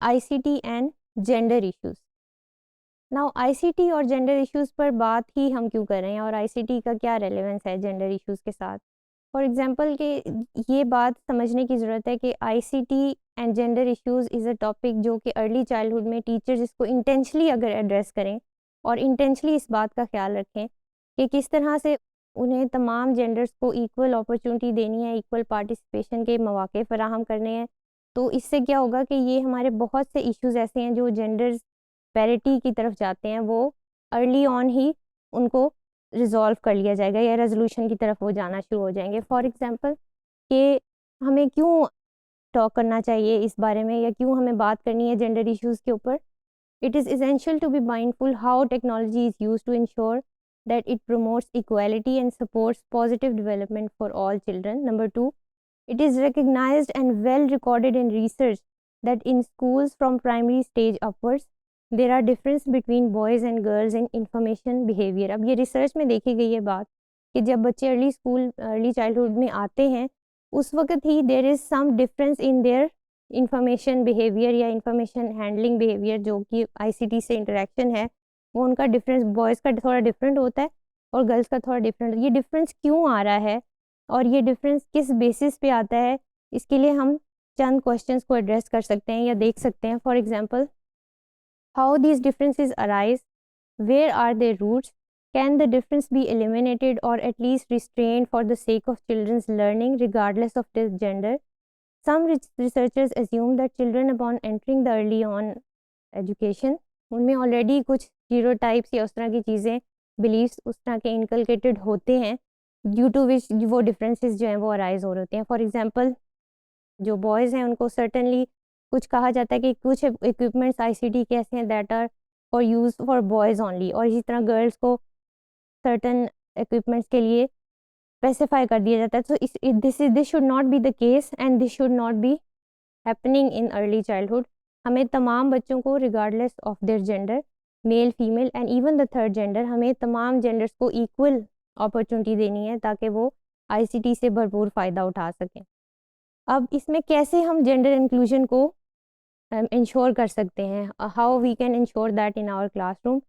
ICT and gender issues. Now ICT और gender issues पर बात ही हम क्यों कर रहे हैं और आईसीटी का क्या रेलेवेंस है जेंडर इश्यूज के साथ। फॉर एग्जांपल के ये बात समझने की ज़रूरत है कि ICT and gender issues is a topic जो कि अर्ली चाइल्डहुड में टीचर्स इसको इंटेंशनली अगर एड्रेस करें और इंटेंशनली इस बात का ख्याल रखें कि किस तरह से उन्हें तमाम जेंडर्स को इक्वल अपॉर्चुनिटी देनी है, इक्वल पार्टिसिपेशन के मौके फराहम करने हैं, तो इससे क्या होगा कि ये हमारे बहुत से इश्यूज़ ऐसे हैं जो जेंडर पैरिटी की तरफ जाते हैं, वो अर्ली ऑन ही उनको रिजॉल्व कर लिया जाएगा या रेजोल्यूशन की तरफ वो जाना शुरू हो जाएंगे। फॉर एग्जांपल कि हमें क्यों टॉक करना चाहिए इस बारे में या क्यों हमें बात करनी है जेंडर इश्यूज़ के ऊपर। It is essential to be mindful how technology is used to ensure that it promotes equality and supports positive development for all children. Number 2, it is recognized and well recorded in research that in schools from primary stage upwards, there are difference between boys and girls in information behavior. अब ये research में देखी गई है बात कि जब बच्चे अर्ली चाइल्डहुड में आते हैं उस वक्त ही there is some difference in their information behaviour या इंफॉर्मेशन हैंडलिंग बिहेवियर, जो कि आईसीटी से इंटरेक्शन है वो उनका डिफरेंस बॉयज़ का थोड़ा डिफरेंट होता है और गर्ल्स का थोड़ा डिफरेंट। ये डिफरेंस क्यों आ रहा है और ये डिफरेंस किस बेसिस पे आता है, इसके लिए हम चंद क्वेश्चंस को एड्रेस कर सकते हैं या देख सकते हैं। For example, how these differences arise, where are their roots, can the difference be eliminated और at least restrained for the sake of children's learning regardless of this gender. Some researchers assume that children upon entering the early on education, उनमें already कुछ stereotypes या उस तरह की चीज़ें beliefs उस तरह के इनकलकेटेड होते हैं ड्यू टू विच वो डिफरेंसेस जो हैं वो अराइज हो रहे होते हैं। फॉर एग्जांपल, जो बॉयज़ हैं उनको सर्टनली कुछ कहा जाता है कि कुछ इक्विपमेंट्स आईसीटी के ऐसे हैं that are for use for boys only, और इसी तरह गर्ल्स को सर्टन इक्विपमेंट्स के लिए स्पेसिफाई कर दिया जाता है। So this should not be the case and this should not be happening in early childhood. हमें तमाम बच्चों को regardless of their gender, male female and even the third gender, हमें तमाम जेंडर्स को इक्वल अपॉर्चुनिटी देनी है ताकि वो आईसीटी से भरपूर फ़ायदा उठा सकें। अब इसमें कैसे हम जेंडर इंक्लूजन को इंश्योर कर सकते हैं, how we can ensure that in our classroom.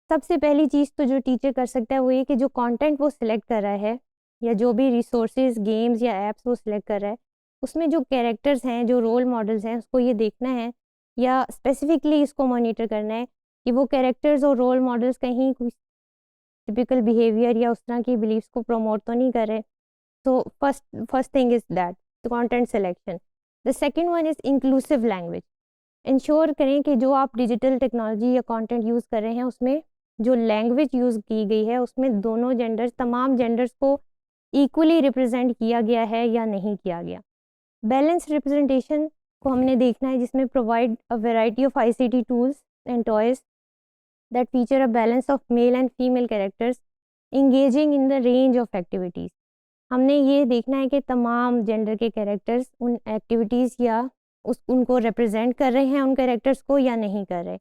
सबसे पहली चीज़ तो जो टीचर कर सकता है वो ये कि जो कंटेंट वो सिलेक्ट कर रहा है या जो भी रिसोर्सेज गेम्स या एप्स वो सिलेक्ट कर रहा है उसमें जो कैरेक्टर्स हैं, जो रोल मॉडल्स हैं, उसको ये देखना है या स्पेसिफिकली इसको मॉनिटर करना है कि वो कैरेक्टर्स और रोल मॉडल्स कहीं कुछ टिपिकल बिहेवियर या उस तरह की बिलीव्स को प्रमोट तो नहीं कर रहे। तो first thing is that the content selection. The second one is inclusive language. Ensure करें कि जो आप डिजिटल टेक्नोलॉजी या कंटेंट यूज़ कर रहे हैं उसमें जो लैंग्वेज यूज़ की गई है उसमें दोनों जेंडर्स, तमाम जेंडर्स को इक्वली रिप्रेजेंट किया गया है या नहीं किया गया। बैलेंस रिप्रेजेंटेशन को हमने देखना है जिसमें provide a variety of ICT tools and toys that feature a balance of male and female characters engaging in the range of activities. हमने ये देखना है कि तमाम जेंडर के कैरेक्टर्स उन एक्टिविटीज़ या उनको रिप्रेजेंट कर रहे हैं उन कैरेक्टर्स को या नहीं कर रहे।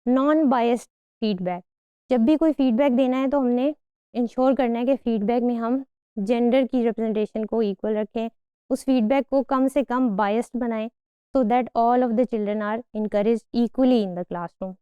नॉन बायस्ड फीडबैक, जब भी कोई फीडबैक देना है तो हमने इंश्योर करना है कि फीडबैक में हम जेंडर की रिप्रेजेंटेशन को इक्वल रखें, उस फीडबैक को कम से कम बायस्ड बनाएं so that all of the children are encouraged equally in the classroom.